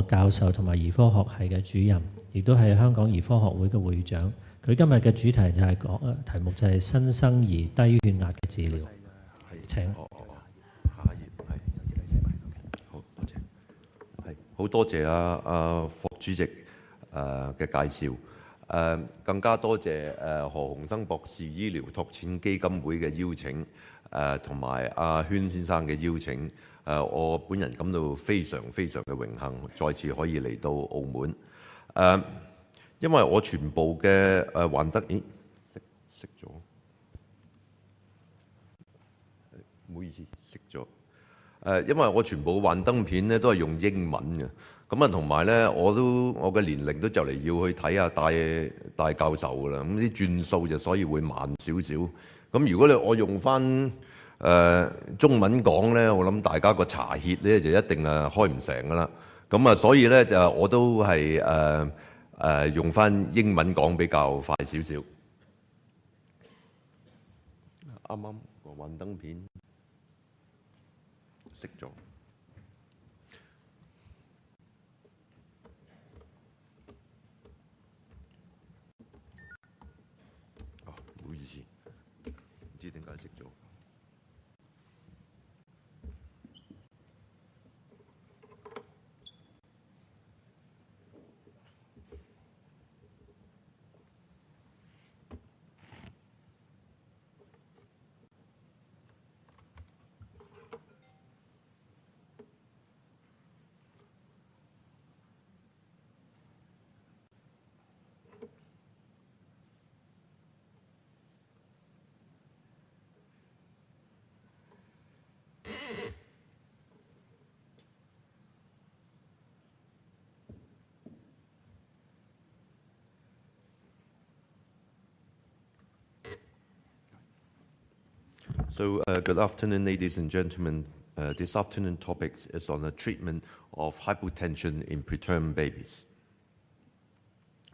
個教授同埋兒科學系嘅主任，亦都係香港兒科學會嘅會長。佢今日嘅主題就係題目就係新生兒低血壓嘅治療。請。下一頁係。好多謝。係好多謝霍主席嘅介紹。更加多謝何鴻燊博士醫療拓展基金會嘅邀請，同埋阿禤先生嘅邀請。我本人感到非常非常嘅榮幸，再次可以嚟到澳門。因為我全部嘅幻燈，熄咗，唔好意思，熄咗。因為我全部幻燈片咧都係用英文嘅。咁啊，同埋咧，我嘅年齡都就嚟要去睇下大教授㗎啦。咁啲轉數就所以會慢少少。咁如果我用翻中文講咧，我諗大家個查歇咧就一定開唔成㗎啦。咁啊，所以咧就我都係用翻英文講比較快少少。啱啱個幻燈片熄咗。唔好意思，唔知點解熄咗。So, good afternoon, ladies and gentlemen. This afternoon topic is on the treatment of hypotension in preterm babies.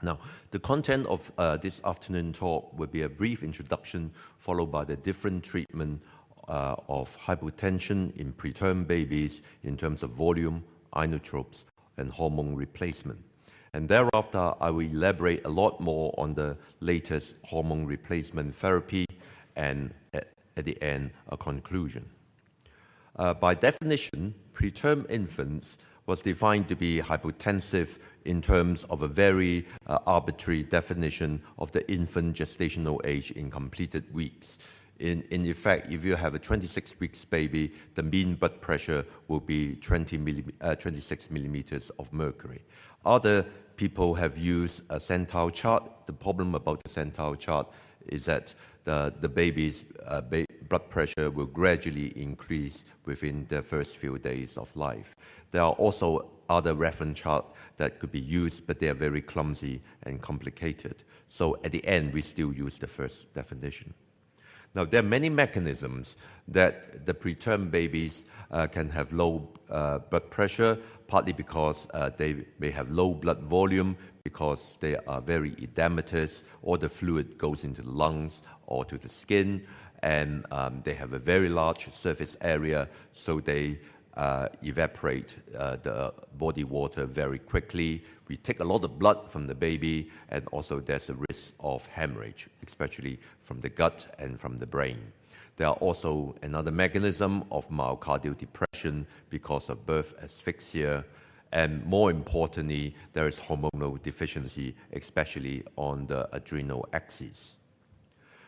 Now, the content of this afternoon talk will be a brief introduction followed by the different treatment of hypotension in preterm babies in terms of volume, inotropes, and hormone replacement. And thereafter, I will elaborate a lot more on the latest hormone replacement therapy and at the end, a conclusion. By definition, preterm infants was defined to be hypotensive in terms of a very arbitrary definition of the infant gestational age in completed weeks. In effect, if you have a 26 weeks baby, the mean blood pressure will be 26 millimeters of mercury. Other people have used a centile chart. The problem about the centile chart is that the baby's blood pressure will gradually increase within the first few days of life. There are also other reference charts that could be used, but they are very clumsy and complicated. So at the end, we still use the first definition. Now, there are many mechanisms that the preterm babies can have low blood pressure, partly because they may have low blood volume, because they are very edematous, or the fluid goes into the lungs or to the skin, and they have a very large surface area, so they evaporate the body water very quickly. We take a lot of blood from the baby, and also there's a risk of hemorrhage, especially from the gut and from the brain. There are also another mechanism of myocardial depression because of birth asphyxia, and more importantly, there is hormonal deficiency, especially on the adrenal axis.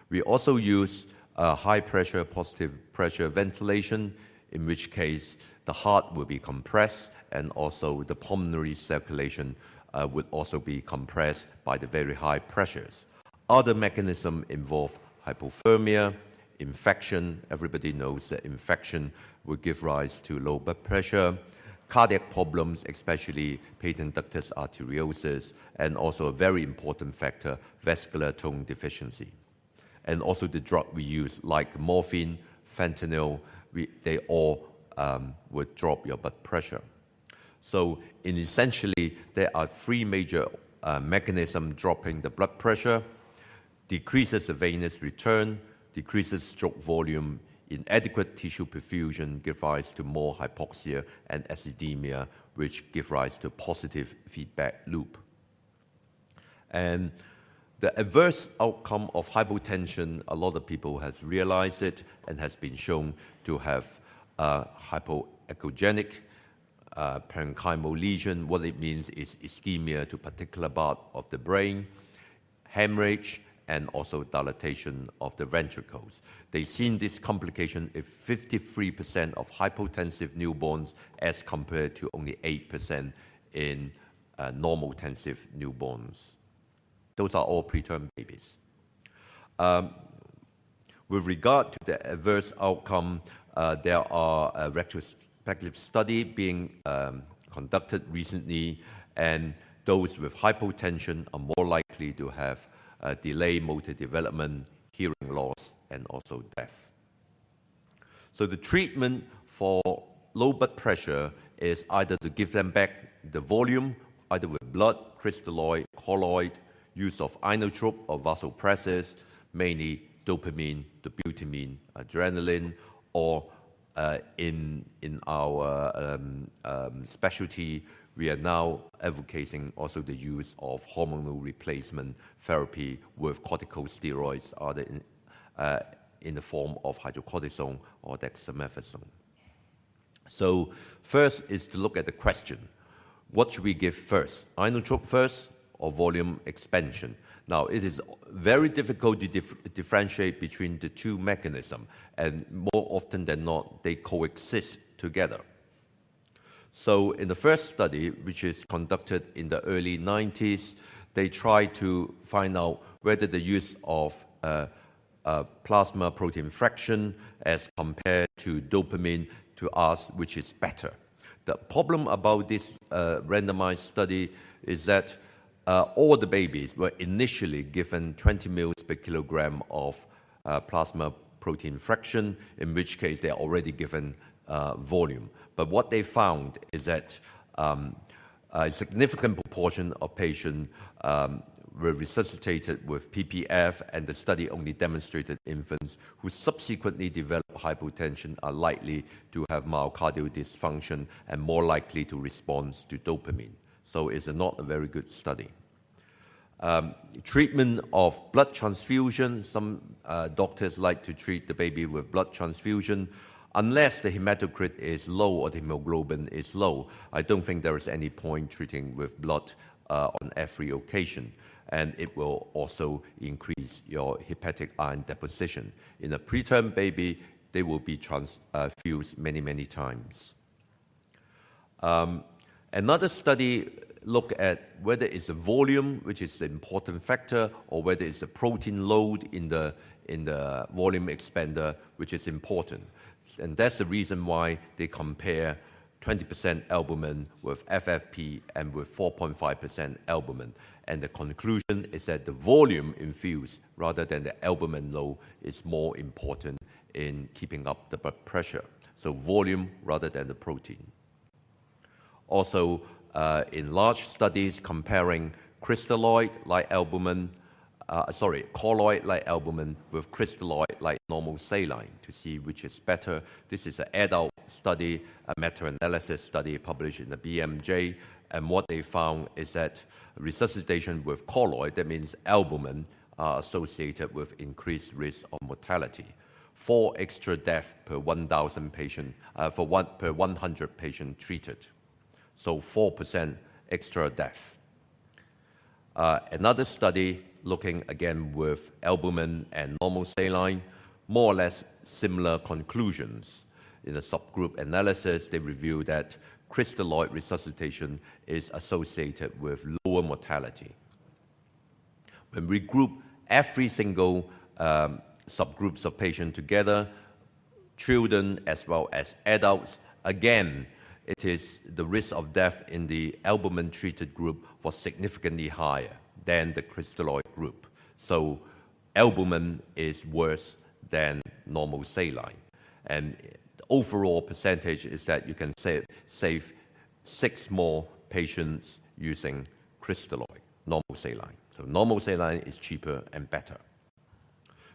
We also use high pressure, positive pressure ventilation, in which case the heart will be compressed, and also the pulmonary circulation would also be compressed by the very high pressures. Other mechanisms involve hypothermia, infection. Everybody knows that infection will give rise to low blood pressure, cardiac problems, especially patent ductus arteriosus, and also a very important factor, vascular tone deficiency. And also the drug we use, like morphine, fentanyl, they all would drop your blood pressure. So essentially, there are three major mechanisms dropping the blood pressure: decreases the venous return, decreases stroke volume, inadequate tissue perfusion give rise to more hypoxia and acidemia, which give rise to a positive feedback loop. And the adverse outcome of hypotension, a lot of people have realized it and has been shown to have hypoechogenic parenchymal lesion. What it means is ischemia to a particular part of the brain, hemorrhage, and also dilatation of the ventricles. They've seen this complication in 53% of hypotensive newborns as compared to only 8% in normotensive newborns. Those are all preterm babies. With regard to the adverse outcome, there are a retrospective study being conducted recently, and those with hypotension are more likely to have delayed motor development, hearing loss, and also death. So the treatment for low blood pressure is either to give them back the volume, either with blood, crystalloid, colloid, use of inotrope or vasopressors, mainly dopamine, dobutamine, adrenaline, or in our specialty, we are now advocating also the use of hormonal replacement therapy with corticosteroids either in the form of hydrocortisone or dexamethasone. So first is to look at the question, what should we give first, inotrope first or volume expansion? Now, it is very difficult to differentiate between the two mechanisms, and more often than not, they coexist together. So in the first study, which is conducted in the early 90s, they tried to find out whether the use of plasma protein fraction as compared to dopamine to ask which is better. The problem about this randomized study is that all the babies were initially given 20 mils per kilogram of plasma protein fraction, in which case they are already given volume. But what they found is that a significant proportion of patients were resuscitated with PPF, and the study only demonstrated infants who subsequently developed hypotension are likely to have myocardial dysfunction and more likely to respond to dopamine. So it's not a very good study. Treatment of blood transfusion, some doctors like to treat the baby with blood transfusion. Unless the hematocrit is low or the hemoglobin is low, I don't think there is any point treating with blood on every occasion. And it will also increase your hepatic iron deposition. In a preterm baby, they will be transfused many, many times. Another study look at whether it's a volume, which is the important factor, or whether it's a protein load in the volume expander, which is important. And that's the reason why they compare 20% albumin with FFP and with 4.5% albumin. And the conclusion is that the volume infused rather than the albumin load is more important in keeping up the blood pressure. So volume rather than the protein. Also, in large studies comparing crystalloid-like albumin, colloid-like albumin with crystalloid-like normal saline to see which is better. This is an adult study, a meta-analysis study published in the BMJ, and what they found is that resuscitation with colloid, that means albumin, are associated with increased risk of mortality. 4 extra deaths per 1,000 patients, per 100 patients treated. So 4% extra death. Another study looking again with albumin and normal saline, more or less similar conclusions. In a subgroup analysis, they revealed that crystalloid resuscitation is associated with lower mortality. When we group every single subgroups of patients together, children as well as adults, again, it is the risk of death in the albumin-treated group was significantly higher than the crystalloid group. So albumin is worse than normal saline. And the overall percentage is that you can save 6 more patients using crystalloid, normal saline. So normal saline is cheaper and better.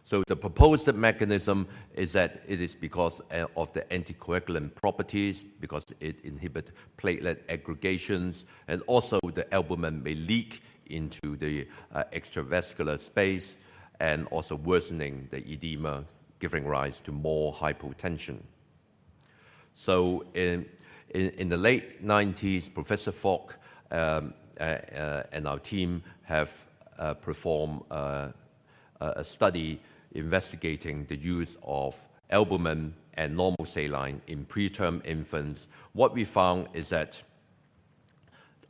So the proposed mechanism is that it is because of the anticoagulant properties, because it inhibits platelet aggregations, and also the albumin may leak into the extravascular space, and also worsening the edema, giving rise to more hypotension. So in the late 90s, Professor Falk and our team have performed a study investigating the use of albumin and normal saline in preterm infants. What we found is that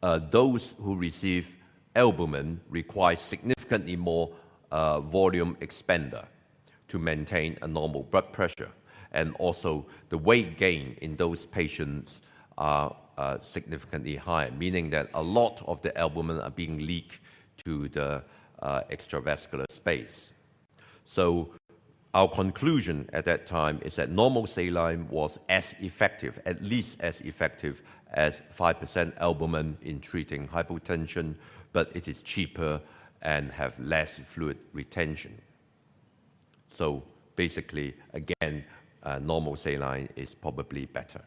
those who receive albumin require significantly more volume expander to maintain a normal blood pressure. And also the weight gain in those patients are significantly higher, meaning that a lot of the albumin are being leaked to the extravascular space. So our conclusion at that time is that normal saline was as effective, at least as effective as 5% albumin in treating hypotension, but it is cheaper and have less fluid retention. So basically, again, normal saline is probably better.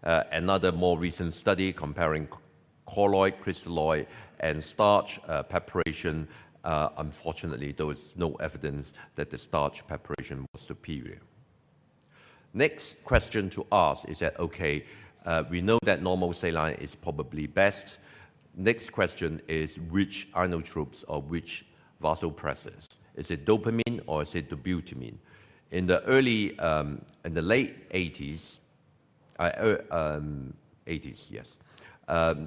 Another more recent study comparing colloid, crystalloid, and starch preparation, unfortunately, there was no evidence that the starch preparation was superior. Next question to ask is that, okay, we know that normal saline is probably best. Next question is which inotropes or which vasopressors? Is it dopamine or is it dobutamine? In the late 80s,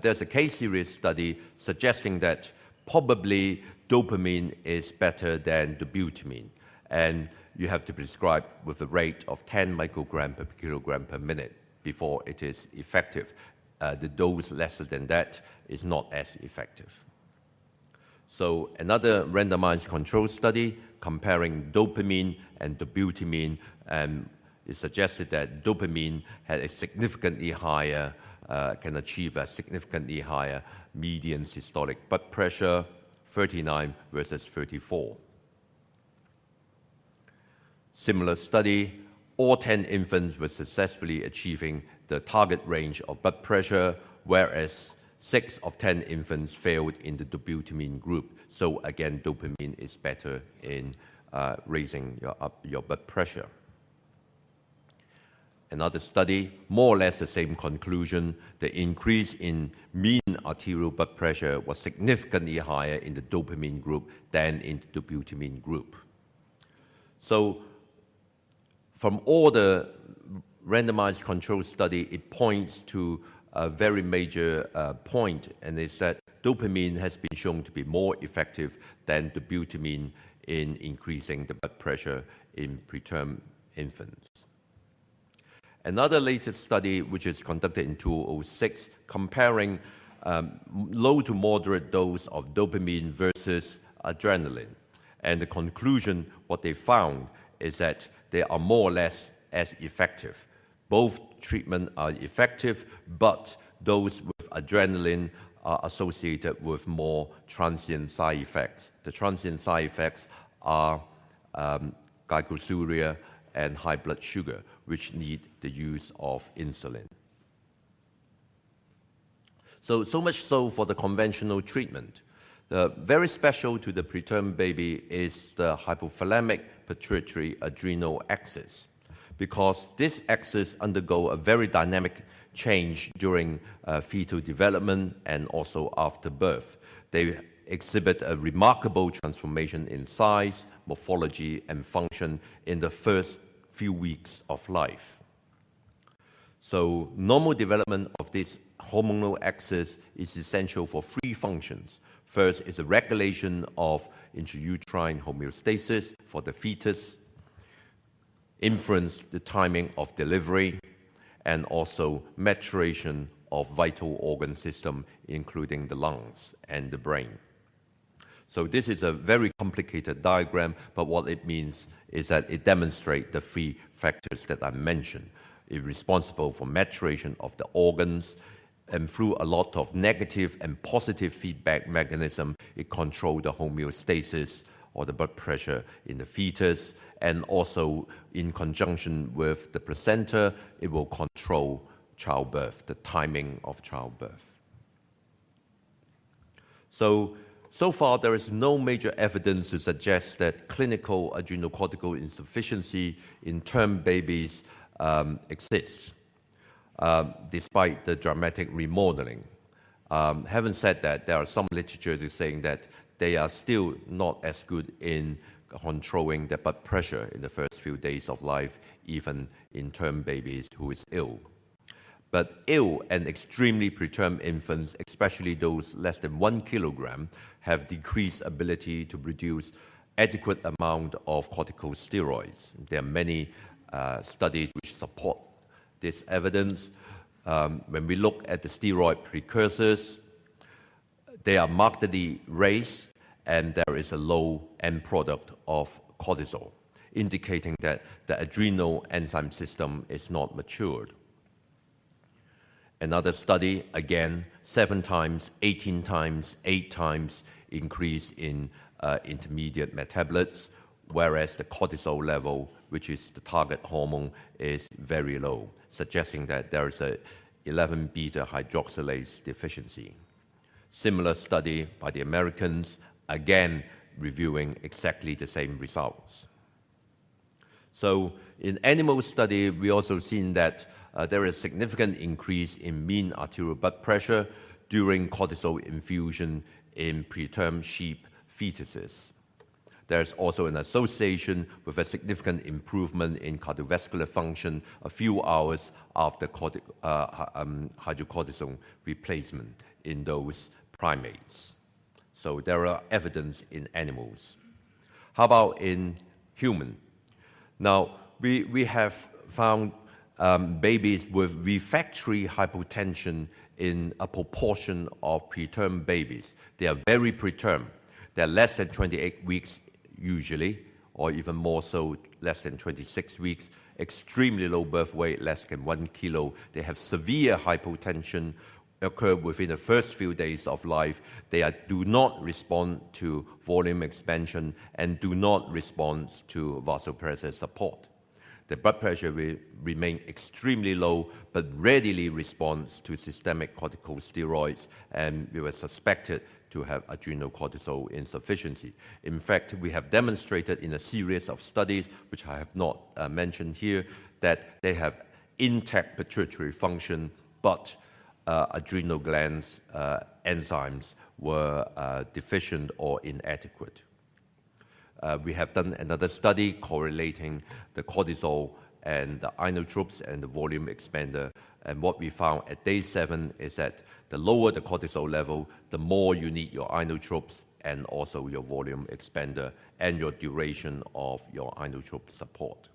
there's a case series study suggesting that probably dopamine is better than dobutamine, and you have to prescribe with a rate of 10 microgram per kilogram per minute before it is effective. The dose lesser than that is not as effective. So another randomized control study comparing dopamine and dobutamine, it suggested that dopamine had a significantly higher, can achieve a significantly higher median systolic blood pressure, 39 versus 34. Similar study, all 10 infants were successfully achieving the target range of blood pressure, whereas 6 of 10 infants failed in the dobutamine group. So again, dopamine is better in raising your blood pressure. Another study, more or less the same conclusion. The increase in mean arterial blood pressure was significantly higher in the dopamine group than in the dobutamine group. So from all the randomized control study, it points to a very major point, and it's that dopamine has been shown to be more effective than dobutamine in increasing the blood pressure in preterm infants. Another latest study, which is conducted in 2006, comparing low to moderate dose of dopamine versus adrenaline. And the conclusion, what they found, is that they are more or less as effective. Both treatments are effective, but those with adrenaline are associated with more transient side effects. The transient side effects are glycosuria and high blood sugar, which need the use of insulin. So much so for the conventional treatment. Very special to the preterm baby is the hypothalamic pituitary adrenal axis, because this axis undergo a very dynamic change during fetal development and also after birth. They exhibit a remarkable transformation in size, morphology, and function in the first few weeks of life. So normal development of this hormonal axis is essential for three functions. First is a regulation of intrauterine homeostasis for the fetus, influence the timing of delivery, and also maturation of vital organ system, including the lungs and the brain. So this is a very complicated diagram, but what it means is that it demonstrates the three factors that I mentioned. It's responsible for maturation of the organs, and through a lot of negative and positive feedback mechanism, it controls the homeostasis or the blood pressure in the fetus, and also in conjunction with the placenta, it will control childbirth, the timing of childbirth. So far, there is no major evidence to suggest that clinical adrenocortical insufficiency in term babies exists, despite the dramatic remodeling. Having said that, there are some literature that's saying that they are still not as good in controlling the blood pressure in the first few days of life, even in term babies who is ill. But ill and extremely preterm infants, especially those less than 1 kilogram, have decreased ability to produce adequate amount of corticosteroids. There are many studies which support this evidence. When we look at the steroid precursors, they are markedly raised, and there is a low end product of cortisol, indicating that the adrenal enzyme system is not matured. Another study, again, 7 times, 18 times, 8 times increase in intermediate metabolites, whereas the cortisol level, which is the target hormone, is very low, suggesting that there is a 11-beta hydroxylase deficiency. Similar study by the Americans, again reviewing exactly the same results. So in animal study, we also seen that there is significant increase in mean arterial blood pressure during cortisol infusion in preterm sheep fetuses. There's also an association with a significant improvement in cardiovascular function a few hours after hydrocortisone replacement in those primates. So there are evidence in animals. How about in human? Now, we have found babies with refractory hypotension in a proportion of preterm babies. They are very preterm. They're less than 28 weeks usually, or even more so, less than 26 weeks, extremely low birth weight, less than 1 kilo. They have severe hypotension occur within the first few days of life. They do not respond to volume expansion and do not respond to vasopressor support. The blood pressure will remain extremely low, but readily responds to systemic corticosteroids, and we were suspected to have adrenal cortisol insufficiency. In fact, we have demonstrated in a series of studies, which I have not mentioned here, that they have intact pituitary function, but adrenal glands enzymes were deficient or inadequate. We have done another study correlating the cortisol and the inotropes and the volume expander, and what we found at day 7 is that the lower the cortisol level, the more you need your inotropes and also your volume expander and your duration of your inotrope support.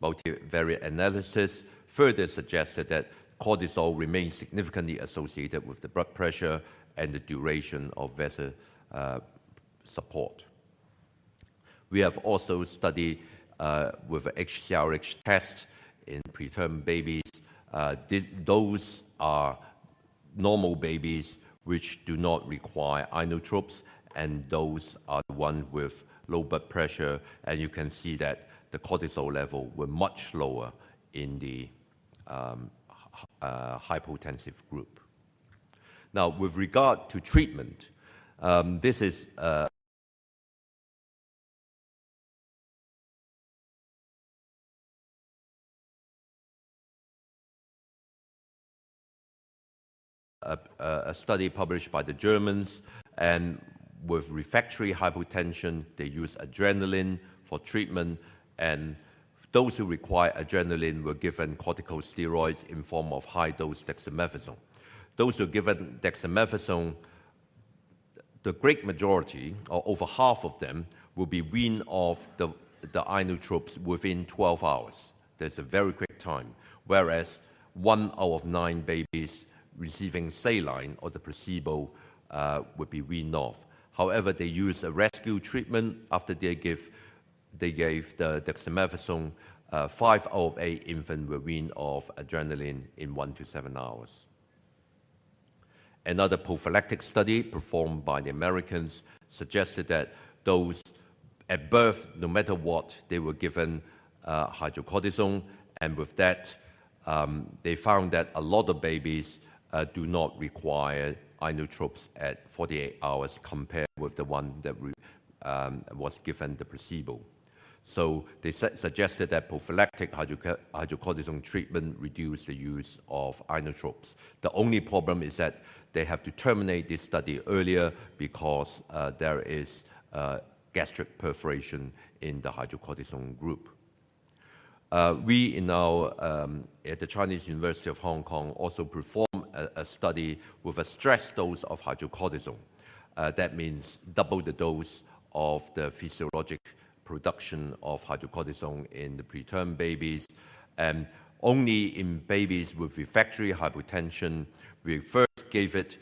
Multivariate analysis further suggested that cortisol remains significantly associated with the blood pressure and the duration of vessel support. We have also studied with an HCRH test in preterm babies. Those are normal babies which do not require inotropes, and those are the ones with low blood pressure, and you can see that the cortisol level were much lower in the hypotensive group. Now, with regard to treatment, this is a study published by the Germans, and with refractory hypotension, they use adrenaline for treatment, and those who require adrenaline were given corticosteroids in form of high-dose dexamethasone. Those who are given dexamethasone, the great majority, or over half of them, will be weaned off the inotropes within 12 hours. There's a very quick time, whereas 1 out of 9 babies receiving saline or the placebo would be weaned off. However, they use a rescue treatment after they gave the dexamethasone. 5 out of 8 infants were weaned off adrenaline in 1 to 7 hours. Another prophylactic study performed by the Americans suggested that those at birth, no matter what, they were given hydrocortisone, and with that, they found that a lot of babies do not require inotropes at 48 hours compared with the one that was given the placebo. So they suggested that prophylactic hydrocortisone treatment reduce the use of inotropes. The only problem is that they have to terminate this study earlier because there is gastric perforation in the hydrocortisone group. We at the Chinese University of Hong Kong also performed a study with a stress dose of hydrocortisone. That means double the dose of the physiologic production of hydrocortisone in the preterm babies. And only in babies with refractory hypotension, we first gave it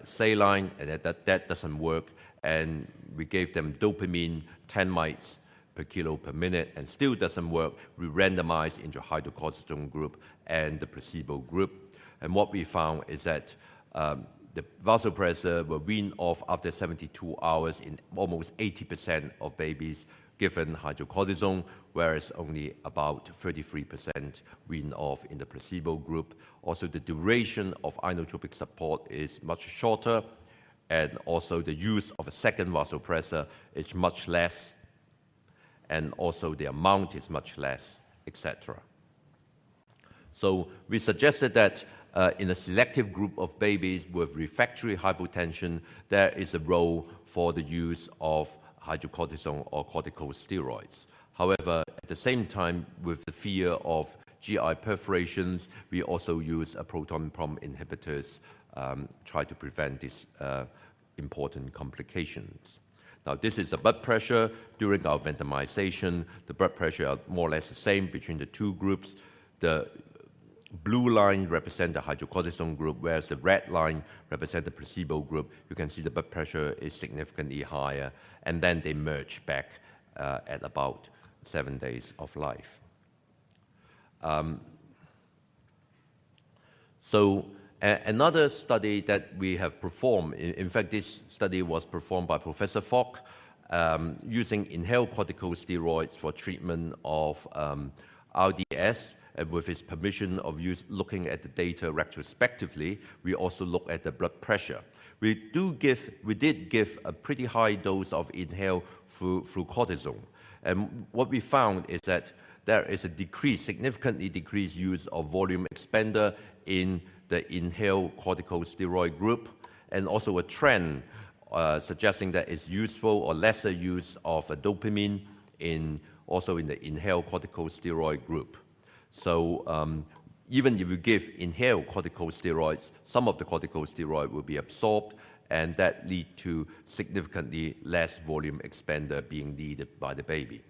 saline, and that doesn't work. And we gave them dopamine, 10 mites per kilo per minute, and still doesn't work. We randomized into hydrocortisone group and the placebo group. And what we found is that the vasopressor were weaned off after 72 hours in almost 80% of babies given hydrocortisone, whereas only about 33% weaned off in the placebo group. Also, the duration of inotropic support is much shorter, and also the use of a second vasopressor is much less, and also the amount is much less, etc. So we suggested that in a selective group of babies with refractory hypotension, there is a role for the use of hydrocortisone or corticosteroids. However, at the same time, with the fear of GI perforations, we also use a proton pump inhibitors, try to prevent these important complications. Now, this is the blood pressure. During our randomization, the blood pressure are more or less the same between the two groups. The blue line represents the hydrocortisone group, whereas the red line represents the placebo group. You can see the blood pressure is significantly higher, and then they merge back at about 7 days of life. Another study that we have performed, in fact, this study was performed by Professor Fogg, using inhaled corticosteroids for treatment of RDS, and with his permission of looking at the data retrospectively, we also look at the blood pressure. We did give a pretty high dose of inhaled flucortisone, and what we found is that there is a significantly decreased use of volume expander in the inhaled corticosteroid group, and also a trend suggesting that it's useful or lesser use of a dopamine also in the inhaled corticosteroid group. So even if you give inhaled corticosteroids, some of the corticosteroid will be absorbed, and that lead to significantly less volume expander being needed by the baby.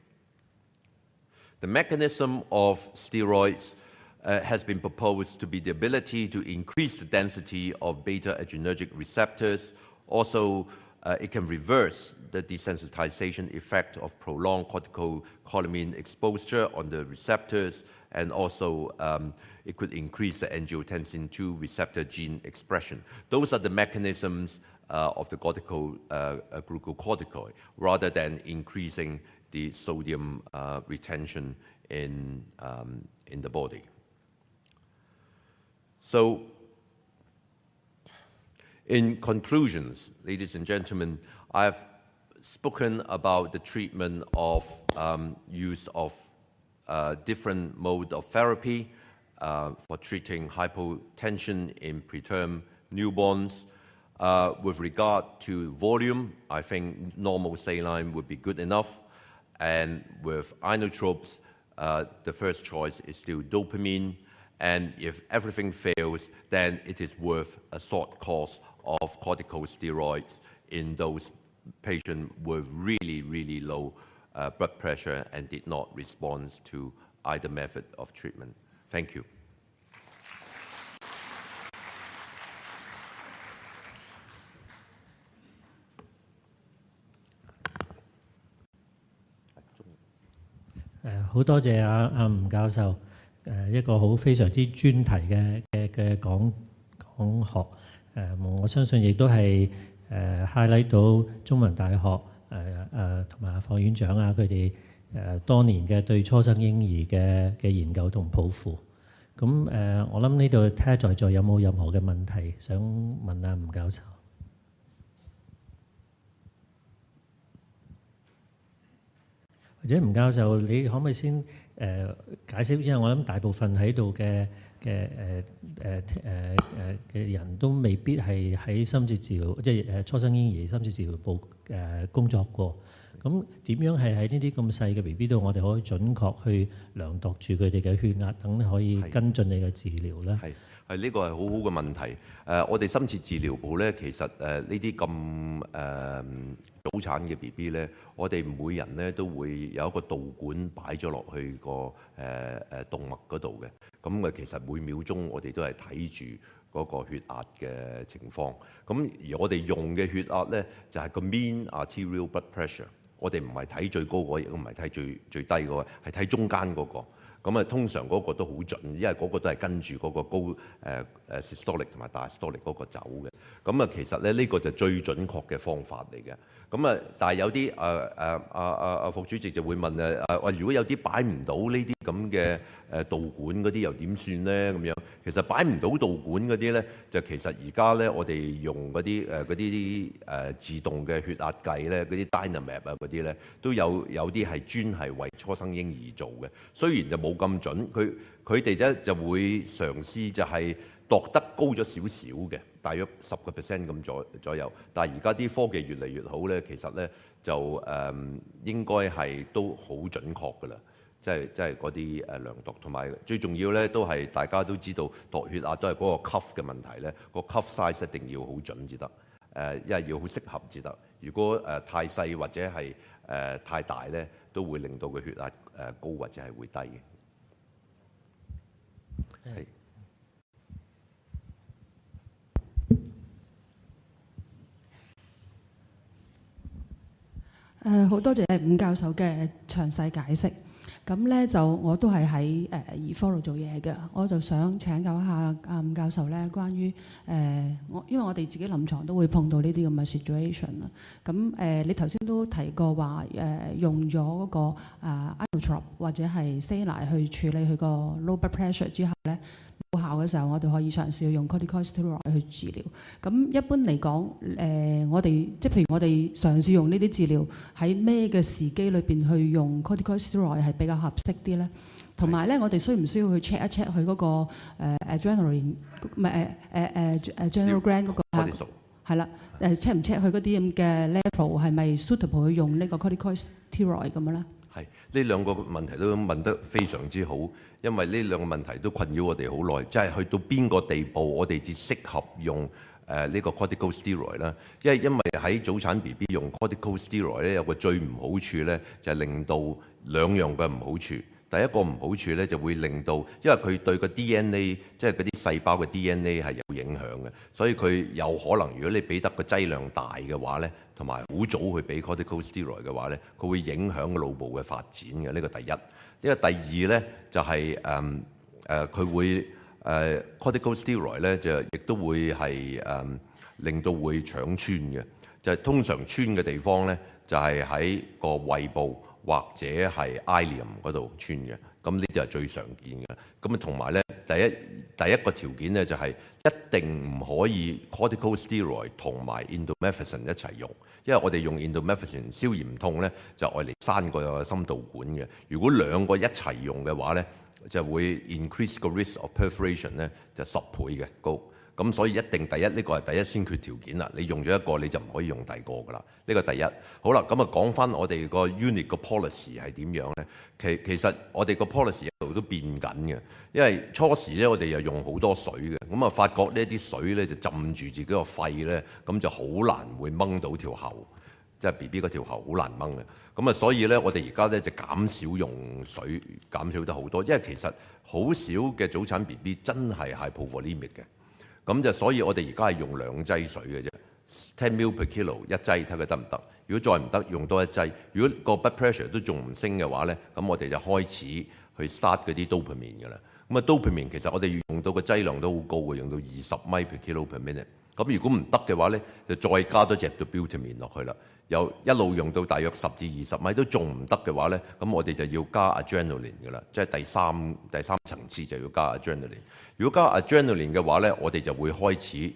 The mechanism of steroids has been proposed to be the ability to increase the density of beta-adrenergic receptors. Also, it can reverse the desensitization effect of prolonged corticocholamine exposure on the receptors, and also it could increase the angiotensin II receptor gene expression. Those are the mechanisms of the glucocorticoid, rather than increasing the sodium retention in the body. So, in conclusions, ladies and gentlemen, I've spoken about the treatment of use of different mode of therapy for treating hypotension in preterm newborns. With regard to volume, I think normal saline would be good enough. And with inotropes, the first choice is still dopamine. And if everything fails, then it is worth a short course of corticosteroids in those patients with really, really low blood pressure and did not respond to either method of treatment. Thank you.好多謝吳教授一個非常之專題嘅講學，我相信亦都係highlight到中文大學同埋霍院長啊，佢哋多年嘅對初生嬰兒嘅研究同抱負。咁我諗呢度睇下在座有冇任何嘅問題想問下吳教授。或者吳教授，你可唔可以先解釋？因為我諗大部分喺度嘅人都未必係喺深切治療，即係初生嬰兒深切治療部工作過。咁點樣係喺呢啲咁細嘅 BB 度，我哋可以準確去量度住佢哋嘅血壓，等可以跟進你嘅治療咧？係呢個係好好嘅問題。我哋深切治療部咧，其實呢啲咁早產嘅 BB 咧，我哋每人咧都會有一個導管擺咗落去個動脈嗰度嘅。咁其實每秒鐘我哋都係睇住嗰個血壓嘅情況。咁而我哋用嘅血壓咧，就係個 mean arterial blood pressure。我哋唔係睇最高嗰個，亦都唔係睇最低嗰個，係睇中間嗰個。咁通常嗰個都好準，因為嗰個都係跟住嗰個高systolic 同埋 diastolic 嗰個走嘅。其實咧呢個就最準確嘅方法嚟嘅。但係有啲副主席就會問如果有啲擺唔到呢啲咁嘅導管嗰啲又點算咧？咁樣其實擺唔到導管嗰啲咧，就其實而家咧我哋用嗰啲自動嘅血壓計咧，嗰啲 Dynamap 啊嗰啲咧，都有啲係專係為初生嬰兒做嘅。雖然就冇咁準，佢哋咧就會嘗試就係度得高咗少少嘅，大約10% 咁左右。但係而家啲科技越嚟越好咧，其實咧就應該係都好準確㗎啦。即係嗰啲量度，同埋最重要咧都係大家都知道度血壓都係嗰個 cuff 嘅問題咧，個 cuff size 一定要好準至得，因為要好適合至得。如果太細或者係太大咧，都會令到個血壓高或者係會低嘅。係。好多謝伍教授嘅詳細解釋。咁咧就我都係喺兒科度做嘢嘅，我就想請教一下伍教授咧，關於因為我哋自己臨床都會碰到呢啲咁嘅 situation 啦。咁你頭先都提過話用咗嗰個inotrope 或者係 saline 去處理佢個 low blood pressure 之後咧，冇效嘅時候，我哋可以嘗試用 corticosteroid 去治療。咁一般嚟講，我哋即係譬如我哋嘗試用呢啲治療，喺咩嘅時機裏邊去用 corticosteroid 係比較合適啲咧？同埋咧，我哋需唔需要去 check 一 check 佢嗰個adrenaline 唔係adrenal gland 嗰個係啦，check 唔 check 佢嗰啲咁嘅 level 係咪 suitable 去用呢個 corticosteroid 咁樣咧？係呢兩個問題都問得非常之好，因為呢兩個問題都困擾我哋好耐，即係去到邊個地步我哋至適合用呢個 corticosteroid 啦。因為喺早產 BB 用 corticosteroid 咧，有個最唔好處咧，就係令到兩樣嘅唔好處。第一個唔好處咧，就會令到，因為佢對個 DNA 即係嗰啲細胞嘅 DNA 係有影響嘅，所以佢有可能如果你俾得個劑量大嘅話咧，同埋好早去俾 corticosteroid 嘅話咧，佢會影響個腦部嘅發展嘅。呢個第一。呢個第二咧就係佢會corticosteroid 咧就亦都會係令到會腸穿嘅，就係通常穿嘅地方咧就係喺個胃部或者係 ilium 嗰度穿嘅，咁呢啲係最常見嘅。咁同埋咧，第一個條件咧就係一定唔可以 corticosteroid 同埋 indomethacin 一齊用，因為我哋用 indomethacin 消炎痛咧就愛嚟閂個心導管嘅。如果兩個一齊用嘅話咧，就會 increase 個 risk of perforation 咧就10倍嘅高。咁所以一定第一呢個係第一先決條件啦。你用咗一個你就唔可以用第二個噶啦。呢個第一。好啦，咁啊講翻我哋個 unit 個 policy 係點樣咧？其實我哋個 policy 一路都變緊嘅，因為初時咧我哋又用好多水嘅，咁啊發覺呢啲水咧就浸住自己個肺咧，咁就好難會掹到條喉，即係 BB 嗰條喉好難掹嘅。咁啊所以咧我哋而家咧就減少用水，減少得好多，因為其實好少嘅早產 BB 真係 hypovolemic 嘅。咁就所以我哋而家係用2劑水嘅啫，10 ml per kilo 一劑，睇佢得唔得？如果再唔得，用多一劑。如果個 blood pressure 都仲唔升嘅話咧，咁我哋就開始去 start 嗰啲 dopamine 嘅啦。咁啊 dopamine 其實我哋用到個劑量都好高嘅，用到20 米 per kilo per minute。咁如果唔得嘅話咧，就再加多隻 dobutamine 落去啦。又一路用到大約10至20米都仲唔得嘅話咧，咁我哋就要加 adrenaline 嘅啦，即係第三層次就要加 adrenaline。如果加 adrenaline 嘅話咧，我哋就會開始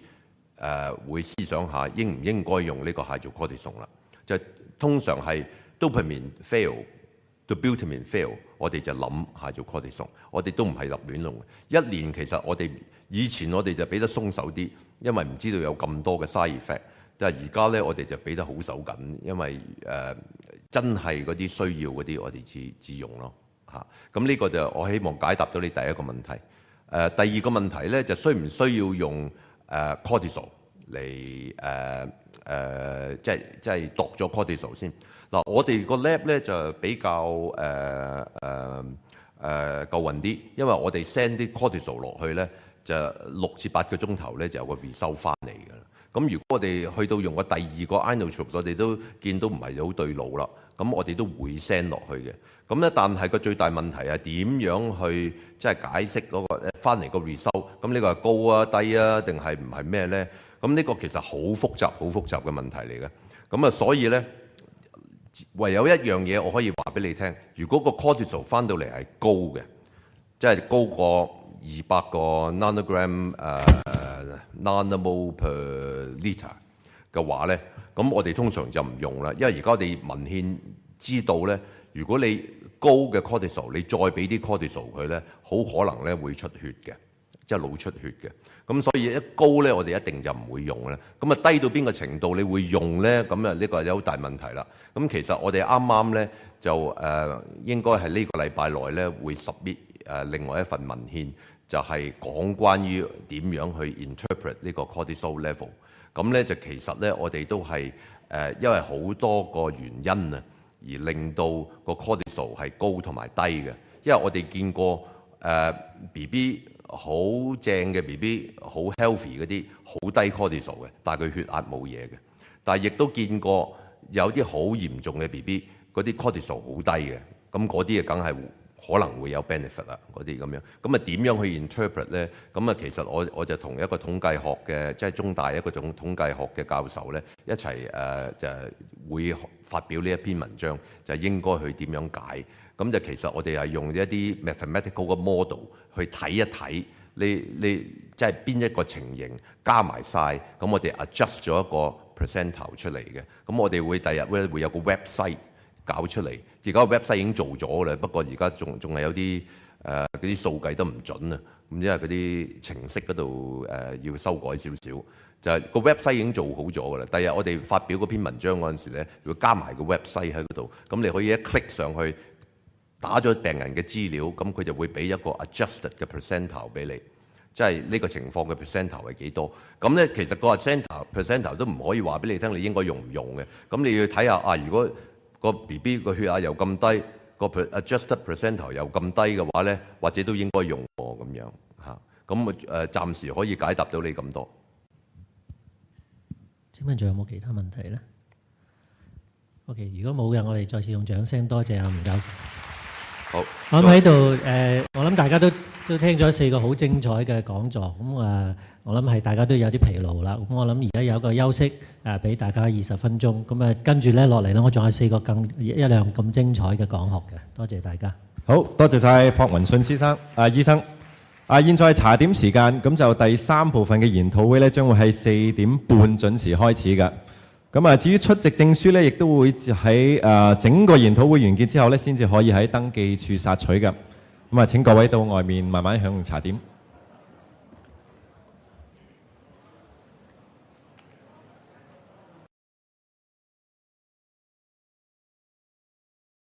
會思想下應唔應該用呢個 hydrocortisone 啦。就通常係 dopamine fail、dobutamine fail， 我哋就諗 hydrocortisone。我哋都唔係立亂用。一年其實以前我哋就俾得鬆手啲，因為唔知道有咁多嘅 side effect。但係而家咧，我哋就俾得好手緊，因為真係嗰啲需要嗰啲，我哋自用咯嚇。咁呢個就我希望解答到你第一個問題。第二個問題咧，就需唔需要用cortisol 嚟即係度咗 cortisol 先嗱？我哋個 lab 咧就比較夠運啲，因為我哋 send 啲 cortisol 落去咧，就6至8個鐘頭咧就有個 result 翻嚟㗎啦。咁如果我哋去到用個第二個 inotrope， 我哋都見到唔係好對路啦。咁我哋都會 send 落去嘅。咁咧，但係個最大問題係點樣去即係解釋嗰個翻嚟個 result？ 咁呢個係高啊、低啊，定係唔係咩咧？咁呢個其實好複雜嘅問題嚟嘅。咁啊，所以咧，唯有一樣嘢我可以話俾你聽，如果個 cortisol 翻到嚟係高嘅，即係高過200個 nanogram nanomole per liter 嘅話咧，咁我哋通常就唔用啦，因為而家我哋文獻知道咧，如果你高嘅 cortisol， 你再俾啲 cortisol 佢咧，好可能咧會出血嘅，即係腦出血嘅。咁所以一高咧，我哋一定就唔會用咧。咁啊低到邊個程度你會用咧？咁啊呢個有好大問題啦。咁其實我哋啱啱咧就應該係呢個禮拜內咧會 submit 另外一份文獻，就係講關於點樣去 interpret 呢個 cortisol level。咁咧就其實咧我哋都係因為好多個原因啊，而令到個 cortisol 係高同埋低嘅。因為我哋見過BB 好正嘅 BB， 好 healthy 嗰啲好低 cortisol 嘅，但係佢血壓冇嘢嘅。但係亦都見過有啲好嚴重嘅 BB， 嗰啲 cortisol 好低嘅，咁嗰啲啊梗係可能會有 benefit 啦，嗰啲咁樣。咁啊點樣去 interpret 咧？咁啊其實我就同一個統計學嘅，即係中大一個統計學嘅教授咧，一齊就會發表呢一篇文章，就應該去點樣解。咁就其實我哋係用一啲 mathematical 嘅 model 去睇一睇你即係邊一個情形加埋晒，咁我哋 adjust 咗一個 percentile 出嚟嘅。咁我哋會第日會有個 website 搞出嚟。而家個 website 已經做咗啦，不過而家仲係有啲嗰啲數計得唔準啊。咁因為嗰啲程式嗰度要修改少少，就係個 website 已經做好咗㗎啦。第日我哋發表嗰篇文章嗰陣時咧，會加埋個 website 喺嗰度，咁你可以一 click 上去。打咗病人嘅資料，咁佢就會俾一個 adjusted 嘅 percentile 俾你，即係呢個情況嘅 percentile 係幾多？咁咧其實個 percentile 都唔可以話俾你聽，你應該用唔用嘅。咁你要睇下啊，如果個 BB 個血壓又咁低，個 adjusted percentile 又咁低嘅話咧，或者都應該用喎咁樣嚇。咁暫時可以解答到你咁多。請問仲有冇其他問題咧 ？OK， 如果冇嘅，我哋再次用掌聲多謝阿吳教授。好，我諗喺度我諗大家都聽咗4個好精彩嘅講座，咁我諗係大家都有啲疲勞啦。咁我諗而家有一個休息俾大家20分鐘，咁跟住咧落嚟咧，我仲有4個一樣咁精彩嘅講學嘅，多謝大家。好多謝晒霍雲信先生醫生。現在茶點時間，咁就第3部分嘅研討會咧，將會係4點半準時開始㗎。咁至於出席證書咧，亦都會喺整個研討會完結之後咧，先至可以喺登記處索取嘅。咁請各位到外面慢慢享用茶點。